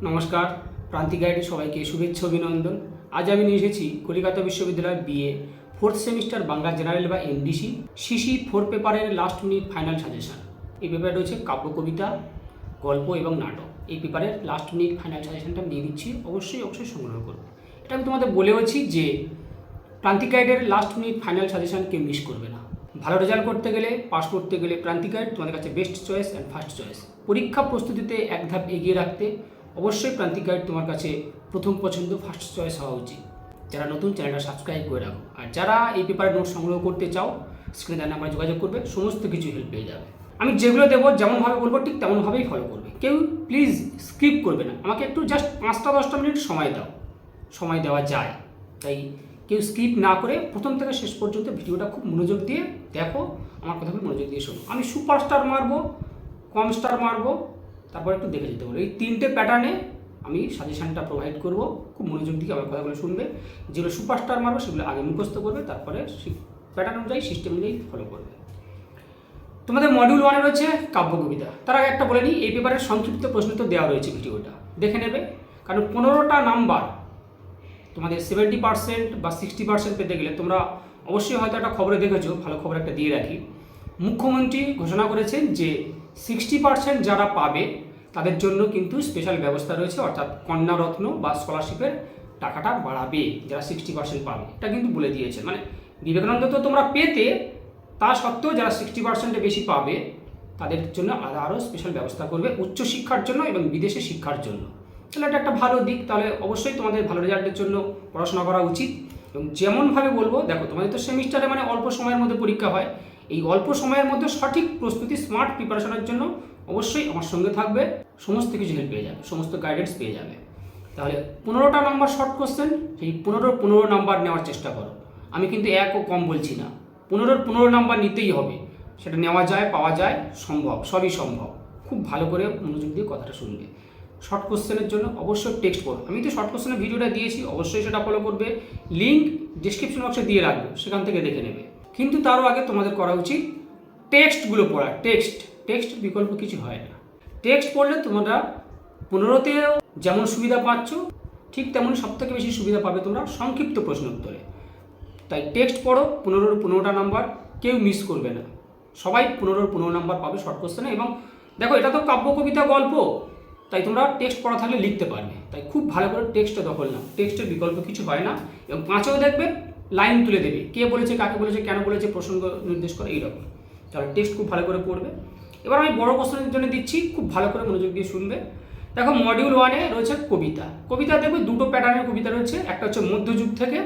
নমস্কার, প্রান্তিক গাইডে সবাইকে শুভেচ্ছা অভিনন্দন। আজ আমি নিয়ে এসেছি কলকাতা বিশ্ববিদ্যালয়ের BA fourth semester Bangla general বা এমডিসি সিসি 4 পেপারের লাস্ট মিনিট ফাইনাল সাজেশন। এই পেপারে রয়েছে কাব্য কবিতা, গল্প এবং নাটক। এই পেপারের লাস্ট মিনিট ফাইনাল সাজেশনটা আমি দিয়ে দিচ্ছি, অবশ্যই সংগ্রহ করবে। এটা আমি তোমাদের বলেওছি যে প্রান্তিক গাইডের লাস্ট মিনিট ফাইনাল সাজেশন কেউ মিস করবে না। ভালো রেজাল্ট করতে গেলে, পাস করতে গেলে প্রান্তিক গাইড তোমাদের কাছে best choice and first choice. পরীক্ষা প্রস্তুতিতে এক ধাপ এগিয়ে রাখতে অবশ্যই প্রান্তিক গাইড তোমার কাছে প্রথম পছন্দ, ফার্স্ট চয়েস হওয়া উচিত। যারা নতুন, চ্যানেলটা সাবস্ক্রাইব করে রাখো। আর যারা এই পেপারের নোট সংগ্রহ করতে চাও, স্ক্রিনে দেওয়া নাম্বারে যোগাযোগ করবে, সমস্ত কিছু হেল্প পেয়ে যাবে। আমি যেগুলো দেবো যেমনভাবে বলবো ঠিক তেমনভাবেই ফলো করবে, কেউ প্লিজ স্কিপ করবে না। আমাকে একটু জাস্ট 5-10 মিনিট সময় দাও, সময় দেওয়া যায়, তাই কেউ স্কিপ না করে প্রথম থেকে শেষ পর্যন্ত ভিডিওটা খুব মনোযোগ দিয়ে দেখো, আমার কথাগুলো মনোযোগ দিয়ে শোনো। আমি সুপার স্টার মারবো, কম স্টার মারবো, তারপর একটু দেখে যেতে বলো। এই 3টে প্যাটার্নে আমি সাজেশানটা প্রোভাইড করব, খুব মনোযোগ দিয়ে আমার কথাগুলো শুনবে। যেগুলো সুপারস্টার মারবো সেগুলো আগে মুখস্থ করবে, তারপরে প্যাটার্ন অনুযায়ী, সিস্টেম অনুযায়ী ফলো করবে। তোমাদের মডিউল 1-এ রয়েছে কাব্য কবিতা। তার আগে একটা বলে নিই, এই পেপারের সংক্ষিপ্ত প্রশ্ন তো দেওয়া রয়েছে, ভিডিওটা দেখে নেবে। কারণ 15টা নাম্বার তোমাদের 70% বা 60% পেতে গেলে তোমরা অবশ্যই হয়তো একটা খবরে দেখেছো, ভালো খবর একটা দিয়ে রাখি। মুখ্যমন্ত্রী ঘোষণা করেছেন যে 60% যারা পাবে তাদের জন্য কিন্তু স্পেশাল ব্যবস্থা রয়েছে, অর্থাৎ কন্যারত্ন বা স্কলারশিপের টাকাটা বাড়াবে যারা 60% পাবে। এটা কিন্তু বলে দিয়েছে, মানে বিবেকানন্দ তো তোমরা পেতে, তা সত্ত্বেও যারা 60%-এ বেশি পাবে তাদের জন্য আরও স্পেশাল ব্যবস্থা করবে উচ্চশিক্ষার জন্য এবং বিদেশে শিক্ষার জন্য। তাহলে এটা একটা ভালো দিক। তাহলে অবশ্যই তোমাদের ভালো রেজাল্টের জন্য পড়াশোনা করা উচিত। এবং যেমনভাবে বলবো, দেখো তোমাদের তো সেমিস্টারে মানে অল্প সময়ের মধ্যে পরীক্ষা হয়। এই অল্প সময়ের মধ্যে সঠিক প্রস্তুতি, স্মার্ট প্রিপারেশনের জন্য অবশ্যই আমার সঙ্গে থাকবে, সমস্ত কিছু হেল্প পেয়ে যাবে, সমস্ত গাইডেন্স পেয়ে যাবে। তাহলে 15টা নাম্বার শর্ট কোশ্চেন, সেই 15 নাম্বার নেওয়ার চেষ্টা করো। আমি কিন্তু একও কম বলছি না, 15 নাম্বার নিতেই হবে। সেটা নেওয়া যায়, পাওয়া যায়, সম্ভব, সবই সম্ভব। খুব ভালো করে মনোযোগ দিয়ে কথাটা শুনবে। শর্ট কোশ্চেনের জন্য অবশ্যই টেক্সট পড়ো। আমি তো শর্ট কোশ্চেনের ভিডিওটা দিয়েছি, অবশ্যই সেটা ফলো করবে। লিঙ্ক ডিসক্রিপশন বক্সে দিয়ে রাখবো, সেখান থেকে দেখে নেবে। কিন্তু তারও আগে তোমাদের করা উচিত টেক্সটগুলো পড়া। টেক্সট বিকল্প কিছু হয় না। টেক্সট পড়লে তোমরা 15তেও যেমন সুবিধা পাচ্ছ, ঠিক তেমন সবথেকে বেশি সুবিধা পাবে তোমরা সংক্ষিপ্ত প্রশ্ন উত্তরে। তাই টেক্সট পড়ো, 15টা নাম্বার কেউ মিস করবে না। সবাই 15 নাম্বার পাবে শর্ট কোশ্চেনে। এবং দেখো, এটা তো কাব্য কবিতা গল্প, তাই তোমরা টেক্সট পড়া থাকলে লিখতে পারবে। তাই খুব ভালো করে টেক্সটে দখল নাও। টেক্সটের বিকল্প কিছু হয় না। এবং 5এও দেখবে লাইন তুলে দেবে, কে বলেছে, কাকে বলেছে, কেন বলেছে, প্রসঙ্গ নির্দেশ করে, এইরকম। তাহলে টেক্সট খুব ভালো করে পড়বে। এবার আমি বড় কোশ্চেনের জন্য দিচ্ছি, খুব ভালো করে মনোযোগ দিয়ে শুনবে। দেখো, মডিউল 1-এ রয়েছে কবিতা। কবিতা দেখবে 2টো প্যাটার্নের কবিতা রয়েছে, একটা হচ্ছে মধ্যযুগ থেকে,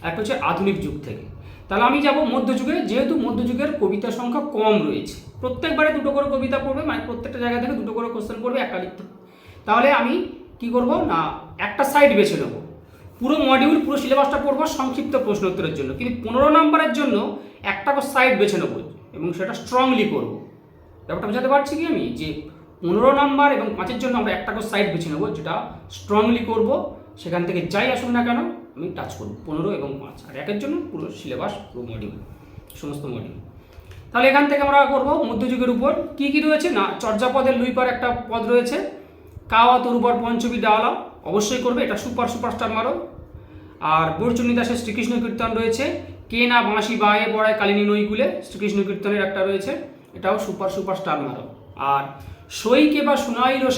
একটা হচ্ছে আধুনিক যুগ থেকে। তাহলে আমি যাব মধ্যযুগে, যেহেতু মধ্যযুগের কবিতার সংখ্যা কম রয়েছে। প্রত্যেকবারে 2টো করে কবিতা পড়বে, মানে প্রত্যেকটা জায়গা থেকে 2টো করে কোশ্চেন পড়বে, একটা লিখতে। তাহলে আমি কি করব না, একটা সাইড বেছে নেব। পুরো মডিউল, পুরো সিলেবাসটা পড়বো সংক্ষিপ্ত প্রশ্ন উত্তরের জন্য, কিন্তু 15 নাম্বারের জন্য একটা সাইড বেছে নেব এবং সেটা স্ট্রংলি করব। ব্যাপারটা বোঝাতে পারছি কি আমি, যে 15 নাম্বার এবং 5-এর জন্য আমরা একটা সাইড বেছে নেব, যেটা স্ট্রংলি করব। সেখান থেকে যাই আসুন না কেন আমি টাচ করব 15 এবং 5। আর 1-এর জন্য পুরো সিলেবাস, পুরো মডিউল, সমস্ত মডিউল। তাহলে এখান থেকে আমরা করব মধ্যযুগের উপর কি কি রয়েছে না, চর্যাপদের লুইপার একটা পদ রয়েছে, কাওয়া তরুবর পঞ্চবী ডালা, অবশ্যই করবে, এটা সুপারস্টার মারো। আর বরচন্ডী দাসের শ্রীকৃষ্ণ কীর্তন রয়েছে, কে না বাঁশি বায়ে পড়ায় কালিনী নইকুলে, শ্রীকৃষ্ণ কীর্তনের একটা রয়েছে, এটাও সুপারস্টার মারো। আর সইকে বা শুনাইলো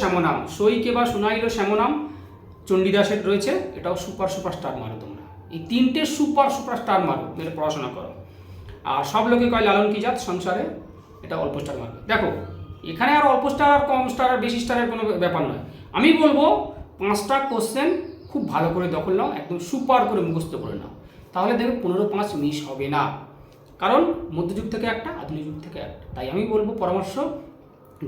শ্যামনাম চণ্ডীদাসের রয়েছে, এটাও সুপারস্টার মারো তোমরা। এই 3টে সুপারস্টার মারো, মেরে পড়াশোনা করো। আর সব লোকে কয় লালন কি জাত সংসারে, এটা অল্প স্টার মারবে। দেখো, এখানে আর অল্প স্টার আর কম স্টার আর বেশি স্টারের কোনো ব্যাপার নয়। আমি বলবো 5টা কোশ্চেন খুব ভালো করে দখল নাও, একদম সুপার করে মুখস্থ করে নাও, তাহলে দেখবে 15-5 মিস হবে না। কারণ মধ্যযুগ থেকে একটা, আধুনিক যুগ থেকে একটা। তাই আমি বলবো পরামর্শ,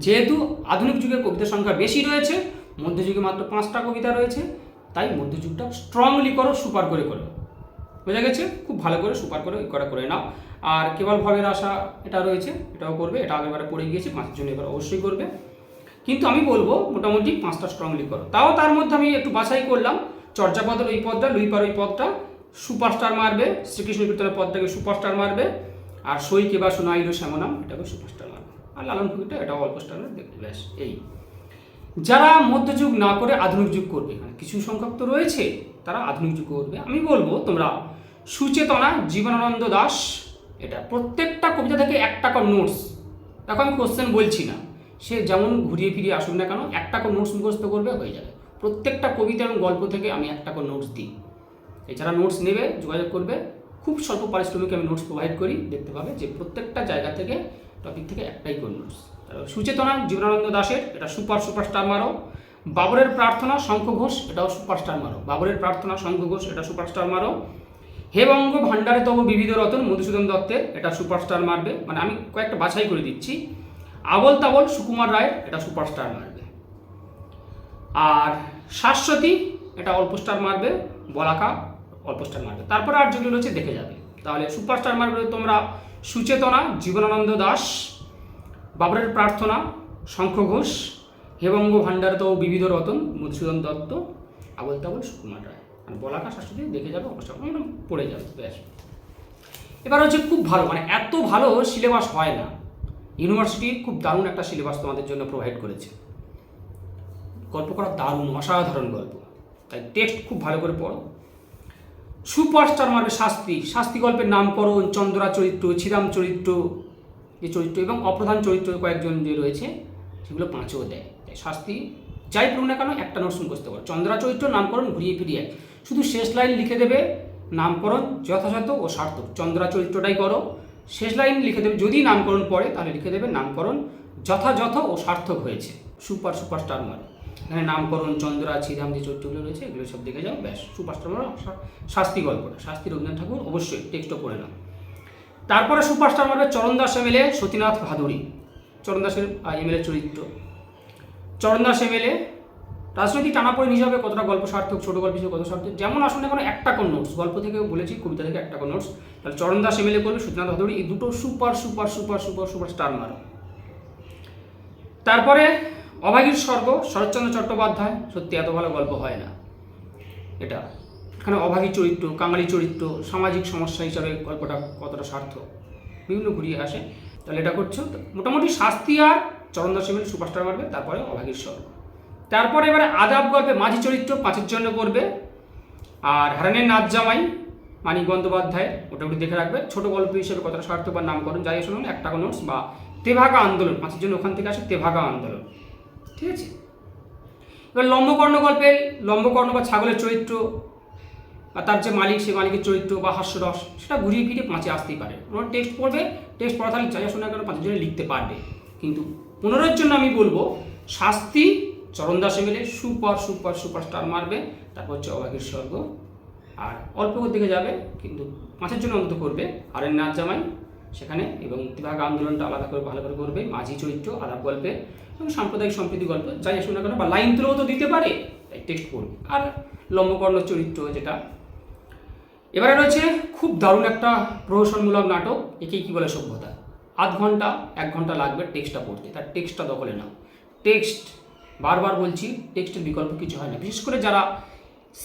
যেহেতু আধুনিক যুগে কবিতার সংখ্যা বেশি রয়েছে, মধ্যযুগে মাত্র 5টা কবিতা রয়েছে, তাই মধ্যযুগটা স্ট্রংলি করো, সুপার করে করো। বোঝা গেছে? খুব ভালো করে সুপার করে করে নাও। আর কেবল ভবের আশা এটা রয়েছে, এটাও করবে, এটা আগেরবারে পড়ে গিয়েছে, 5-এর জন্য এবার অবশ্যই করবে। কিন্তু আমি বলবো মোটামুটি 5টা স্ট্রংলি করো। তাও তার মধ্যে আমি একটু বাছাই করলাম, চর্যাপদের ওই পদটা, লুইপার ওই পদটা সুপারস্টার মারবে, শ্রীকৃষ্ণ কীর্তনের পদটাকে সুপারস্টার মারবে, আর সইকে বা শুনাইলো শ্যামনাম এটাকে সুপারস্টার মারবে, আর লালন ফকিরটা এটাও অল্প স্টার দেখবে, ব্যাস এই। যারা মধ্যযুগ না করে আধুনিক যুগ করবে, মানে কিছু সংখ্যক তো রয়েছে তারা আধুনিক যুগ করবে। আমি বলবো তোমরা সুচেতনা জীবনানন্দ দাশ, এটা প্রত্যেকটা কবিতা থেকে একটা করে নোটস, দেখো আমি কোশ্চেন বলছি না, সে যেমন ঘুরিয়ে ফিরিয়ে আসুক না কেন একটা করে নোটস মুখস্থ করবে, হয়ে যাবে। প্রত্যেকটা কবিতা এবং গল্প থেকে আমি একটা করে নোটস দিই। এছাড়া নোটস নেবে যোগাযোগ করবে, খুব স্বল্প পারিশ্রমিকে আমি নোটস প্রোভাইড করি, দেখতে পাবে যে প্রত্যেকটা জায়গা থেকে টপিক থেকে একটাই করে নোটস। সুচেতনা জীবনানন্দ দাশের এটা সুপারস্টার মারো। বাবরের প্রার্থনা শঙ্খ ঘোষ, এটাও সুপারস্টার মারো। বাবরের প্রার্থনা শঙ্খ ঘোষ, এটা সুপারস্টার মারো। হে বঙ্গ ভাণ্ডারে তব বিবিধ রতন মধুসূদন দত্তের, এটা সুপারস্টার মারবে, মানে আমি কয়েকটা বাছাই করে দিচ্ছি। আবল তাবল সুকুমার রায়ের, এটা সুপারস্টার মারবে। আর শাশ্বতী, এটা অল্প স্টার মারবে। বলাকা অল্প স্টার মারবে। তারপরে আর যেগুলো রয়েছে দেখে যাবে। তাহলে সুপারস্টার মারবে তোমরা সুচেতনা জীবনানন্দ দাশ, বাবরের প্রার্থনা শঙ্খ ঘোষ, হেবঙ্গ ভাণ্ডার তো বিবিধ রতন মধুসূদন দত্ত, আবল তাবল সুকুমার রায়। আর বলাকা শাশ্বতী দেখে যাবে, অবশ্যই পড়ে যাবে ব্যাস। এবার হচ্ছে খুব ভালো, মানে এত ভালো সিলেবাস হয় না। ইউনিভার্সিটি খুব দারুণ একটা সিলেবাস তোমাদের জন্য প্রোভাইড করেছে। গল্প করা দারুণ, অসাধারণ গল্প, তাই টেক্সট খুব ভালো করে পড়ো। সুপারস্টার মারবে শাস্তি। শাস্তি গল্পের নামকরণ, চন্দ্রা চরিত্র, ছিদাম চরিত্র, যে চরিত্র এবং অপ্রধান চরিত্র কয়েকজন যে রয়েছে সেগুলো পাঁচও দেয়। তাই শাস্তি যাই পড়ুন না কেন একটা নোটস মুখস্থ করো। চন্দ্রা চরিত্র নামকরণ ঘুরিয়ে ফিরিয়ে, শুধু শেষ লাইন লিখে দেবে নামকরণ যথাযথ ও সার্থক। চন্দ্রা চরিত্রটাই করো, শেষ লাইন লিখে দেবে, যদি নামকরণ পড়ে তাহলে লিখে দেবে নামকরণ যথাযথ ও সার্থক হয়েছে। সুপারস্টার মারো। এখানে নামকরণ, চন্দ্রা, ছিদাম যে চরিত্রগুলো রয়েছে এগুলো সব দেখে যাও, ব্যাস। সুপারস্টার মারো। শাস্তি গল্পটা, শাস্তি রবীন্দ্রনাথ ঠাকুর, অবশ্যই টেক্সটও পড়ে নাও। তারপরে সুপারস্টার মারবে চরণ দাস এমএলএ, সতীনাথ ভাদুরী, চরণ দাসের এমএলএ চরিত্র। চরণ দাস এমএলএ রাজনৈতিক টানাপোড়েন হিসাবে কতটা গল্প সার্থক, ছোট গল্প হিসেবে কত সার্থক, যেমন আসুন না কোনো একটা কোন নোটস, গল্প থেকে বলেছি, কবিতা থেকে একটা কোন নোটস। তাহলে চরণ দাস এমএলএ করবে, সতীনাথ ভাদুরী, এই দুটো সুপার স্টার মারো। তারপরে অভাগীর স্বর্গ, শরৎচন্দ্র চট্টোপাধ্যায়, সত্যি এত ভালো গল্প হয় না এটা। এখানে অভাগী চরিত্র, কাঙালি চরিত্র, সামাজিক সমস্যা হিসাবে গল্পটা কতটা সার্থক, বিভিন্ন ঘুরিয়ে আসে। তাহলে এটা করছো মোটামুটি শাস্তি আর চরণ দাস এমএলএ সুপারস্টার মারবে। তারপরে অভাগীর স্বর্গ। তারপরে এবারে আদাব গল্পে মাঝি চরিত্র 5-এর জন্য করবে। আর হারানের নাচ জামাই মানিক বন্দ্যোপাধ্যায়, ওটা দেখে রাখবে। ছোট গল্প হিসেবে কতটা সার্থক বা নামকরণ যাই শুনুন একটা নোটস। বা তেভাগা আন্দোলন, 5-এর জন্য ওখান থেকে আসে তেভাগা আন্দোলন, ঠিক আছে। এবার লম্বকর্ণ গল্পের লম্বকর্ণ বা ছাগলের চরিত্র আর তার যে মালিক, সে মালিকের চরিত্র বা হাস্যরস, সেটা ঘুরিয়ে ফিরিয়ে 5-এ আসতেই পারে। ওরা টেক্সট পড়বে, টেক্সট পড়া তাহলে যাই শোনা কেন 5-এর জন্য লিখতে পারবে। কিন্তু 15-এর জন্য আমি বলবো শাস্তি, চরণ দাস এমএলএ সুপারস্টার মারবে। তারপর হচ্ছে অভাগীর স্বর্গ, আর অল্প দিকে যাবে কিন্তু 5-এর জন্য অন্তত করবে হারানের নাচ জামাই সেখানে, এবং তেভাগা আন্দোলনটা আলাদা করে ভালো করে করবে। মাঝি চরিত্র আলাপ গল্পে এবং সাম্প্রদায়িক সম্প্রীতি গল্প যাই আসুন না কেন, বা লাইন তুলেও তো দিতে পারে, তাই টেক্সট পড়বে। আর লম্বকর্ণ চরিত্র যেটা। এবারে রয়েছে খুব দারুণ একটা প্রহসনমূলক নাটক, একেই কি বলে সভ্যতা। 1 ঘন্টা 1 ঘন্টা লাগবে টেক্সটটা পড়তে, তার টেক্সটটা দখলে নাও। টেক্সট বারবার বলছি, টেক্সটের বিকল্প কিছু হয় না। বিশেষ করে যারা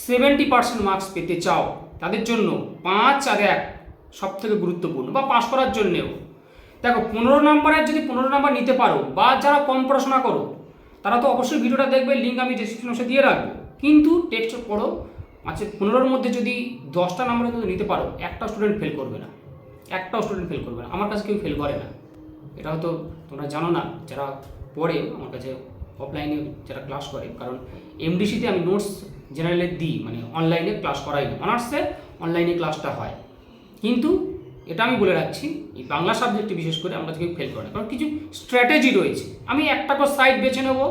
70% মার্কস পেতে চাও তাদের জন্য 5 আর 1 সব থেকে গুরুত্বপূর্ণ, বা পাস করার জন্যেও। দেখো 15 নম্বরের যদি 15 নম্বর নিতে পারো, বা যারা কম পড়াশোনা করো তারা তো অবশ্যই ভিডিওটা দেখবে, লিঙ্ক আমি ডেসক্রিপশন বক্সে দিয়ে রাখবো। কিন্তু টেক্সট পড়ো, 15-এর মধ্যে যদি 10টা নম্বরে যদি নিতে পারো, একটা স্টুডেন্ট ফেল করবে না, একটাও স্টুডেন্ট ফেল করবে না। আমার কাছে কেউ ফেল করে না, এটা হয়তো তোমরা জানো না যারা পড়ে আমার কাছে অফলাইনে যারা ক্লাস করে। কারণ এমডিসিতে আমি নোটস জেনারেলে দিই, মানে অনলাইনে ক্লাস করাই না। অনার্সে অনলাইনে ক্লাসটা হয়, কিন্তু এটা আমি বলে রাখছি এই বাংলা সাবজেক্টে বিশেষ করে আমরা কেউ ফেল করে না, কারণ কিছু স্ট্র্যাটেজি রয়েছে। আমি একটা করে সাইড বেছে নেবো,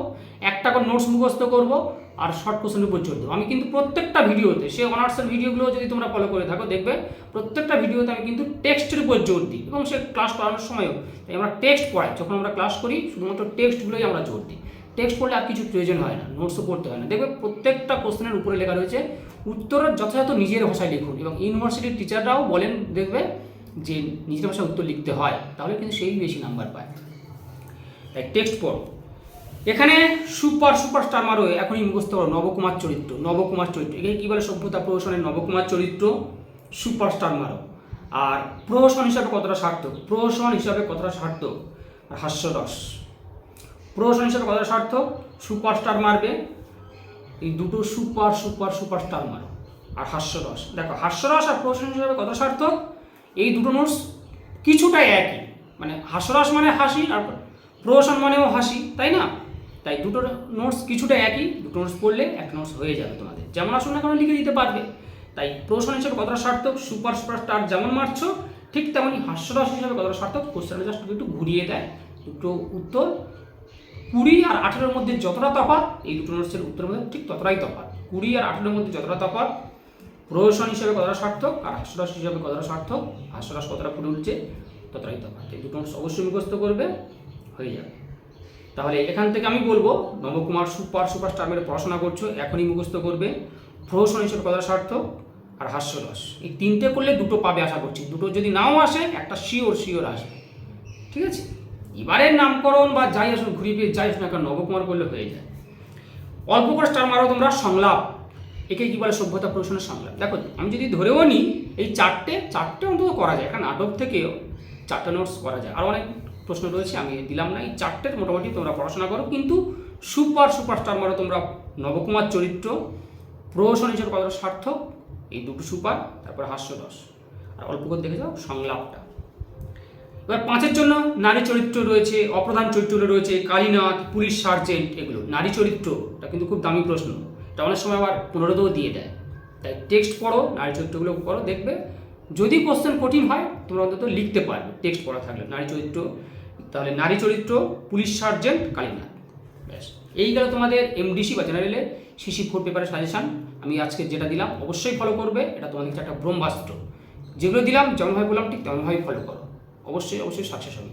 একটা করে নোটস মুখস্থ করবো, আর শর্ট কোশ্চেনের উপর জোর দেবো। আমি কিন্তু প্রত্যেকটা ভিডিওতে, সে অনার্সের ভিডিওগুলো যদি তোমরা ফলো করে থাকো দেখবে প্রত্যেকটা ভিডিওতে আমি কিন্তু টেক্সটের উপর জোর দিই, এবং সে ক্লাস করানোর সময়ও তাই আমরা টেক্সট পড়াই। যখন আমরা ক্লাস করি শুধুমাত্র টেক্সটগুলোই আমরা জোর দিই। টেক্সট পড়লে আর কিছু প্রয়োজন হয় না, নোটসও পড়তে হয় না। দেখবে প্রত্যেকটা কোশ্চেনের উপরে লেখা রয়েছে উত্তরের যথাযথ নিজের ভাষায় লিখুন, এবং ইউনিভার্সিটির টিচাররাও বলেন দেখবে যে নিজের ভাষায় উত্তর লিখতে হয়, তাহলে কিন্তু সেই বেশি নাম্বার পায়। তাই টেক্সট পড়ো। এখানে সুপারস্টার মারো, এখনই মুখস্থ করো নবকুমার চরিত্র। এখানে কী বলে সভ্যতা প্রহসনের নবকুমার চরিত্র, সুপারস্টার মারো। আর প্রহসন হিসাবে কতটা সার্থক, আর হাস্যরস। প্রহসন হিসেবে কতটা সার্থক? সুপারস্টার মারবে, এই দুটো সুপারস্টার মারো। আর হাস্যরস, দেখো হাস্যরস আর প্রহসন হিসেবে কতটা সার্থক? এই দুটো নোটস কিছুটা একই, মানে হাস্যরস মানে হাসি আর প্রহসন মানেও হাসি, তাই না? তাই দুটো নোটস কিছুটা একই, দুটো নোটস পড়লে একটা নোটস হয়ে যাবে তোমাদের, যেমন আসুন না কেন লিখে দিতে পারবে। তাই প্রহসন হিসেবে কতটা সার্থক? সুপারস্টার যেমন মারছো ঠিক তেমনই হাস্যরস হিসেবে কতটা সার্থক? কোশ্চেনটা জাস্ট একটু ঘুরিয়ে দেয়, দুটো উত্তর 20 আর 18-এর মধ্যে যতটা তফাৎ, এই দুটো নোটসের উত্তরের মধ্যে ঠিক ততটাই তফাৎ। 20 আর 18-এর মধ্যে যতটা তফাৎ, প্রহসন হিসেবে কতটা সার্থক আর হাস্যরস হিসেবে কতটা সার্থক, হাস্যরস কতটা ফুটে উঠছে ততটাই তফাৎ। এই দুটো নোটস অবশ্যই মুখস্থ করবে, হয়ে যাবে। তাহলে এখান থেকে আমি বলবো নবকুমার সুপারস্টার মেরে পড়াশোনা করছো, এখনই মুখস্থ করবে প্রহসন হিসেবে কতটা সার্থক আর হাস্যরস। এই তিনটে করলে দুটো পাবে আশা করছি, দুটো যদি নাও আসে একটা শিওর আসবে, ঠিক আছে? এবারের নামকরণ বা যাই আসুন ঘুরিয়ে ফিরে যাই আসুন একটা নবকুমার করলে হয়ে যায়। অল্প করে স্টার মারো তোমরা সংলাপ, একে কি বলে? সভ্যতা প্রদর্শনের সংলাপ। দেখো আমি যদি ধরেও নিই এই চারটে অন্তত করা যায়, একটা নাটক থেকে 4টে নোটস করা যায়, আর অনেক প্রশ্ন রয়েছে আমি দিলাম না, এই 4টের মোটামুটি তোমরা পড়াশোনা করো, কিন্তু সুপারস্টার মারো তোমরা নবকুমার চরিত্র, প্রহসন হিসেবে কতটা সার্থক, এই দুটো সুপার, তারপরে হাস্যরস, আর অল্প করে দেখে যাও সংলাপটা। এবার 5-এর জন্য নারী চরিত্র রয়েছে, অপ্রধান চরিত্র রয়েছে, কালীনাথ, পুলিশ সার্জেন্ট, এগুলো নারী চরিত্রটা কিন্তু খুব দামি প্রশ্ন, এটা অনেক সময় আবার 15তেও দিয়ে দেয়। তাই টেক্সট পড়ো, নারী চরিত্রগুলো পড়ো, দেখবে যদি কোশ্চেন কঠিন হয় তোমরা অন্তত লিখতে পারবে টেক্সট পড়া থাকলে। নারী চরিত্র, তাহলে নারী চরিত্র, পুলিশ সার্জেন্ট, কালীনাথ, ব্যাস এই গেল তোমাদের এমডিসি বা জেনারেলে সিসি 4 পেপারের সাজেশান। আমি আজকে যেটা দিলাম অবশ্যই ফলো করবে, এটা তোমাদের কাছে একটা ব্রহ্মাস্ত্র। যেগুলো দিলাম যেমনভাবে বললাম ঠিক তেমনভাবেই ফলো করো, অবশ্যই সাকসেস হবে।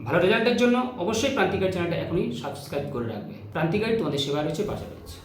ভালো রেজাল্টের জন্য অবশ্যই প্রান্তিক গাইড চ্যানেলটা এখনই সাবস্ক্রাইব করে রাখবে। প্রান্তিক গাইড তোমাদের সেবা রয়েছে, পাশে রয়েছে।